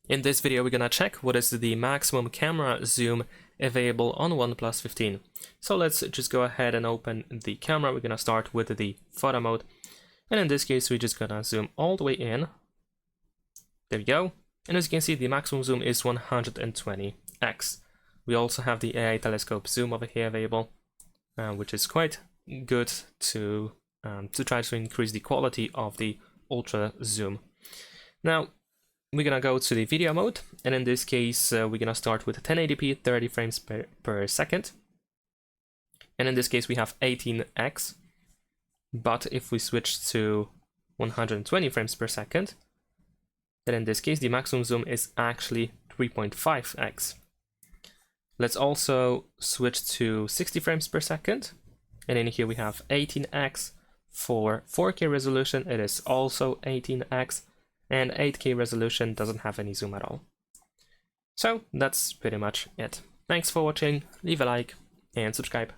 In this video, we're gonna check what is the maximum camera zoom available on OnePlus 15. So let's just go ahead and open the camera. We're gonna start with the photo mode. And in this case, we're just gonna zoom all the way in. There we go. And as you can see, the maximum zoom is 120x. We also have the AI telescope zoom over here available, which is quite good to try to increase the quality of the ultra zoom. Now, we're gonna go to the video mode, and in this case, we're gonna start with 1080p 30 frames per second. And in this case, we have 18x. But if we switch to 120 frames per second, then in this case, the maximum zoom is actually 3.5x. Let's also switch to 60 frames per second. And in here we have 18x. For 4K resolution, it is also 18x. And 8K resolution doesn't have any zoom at all. So that's pretty much it. Thanks for watching, leave a like and subscribe.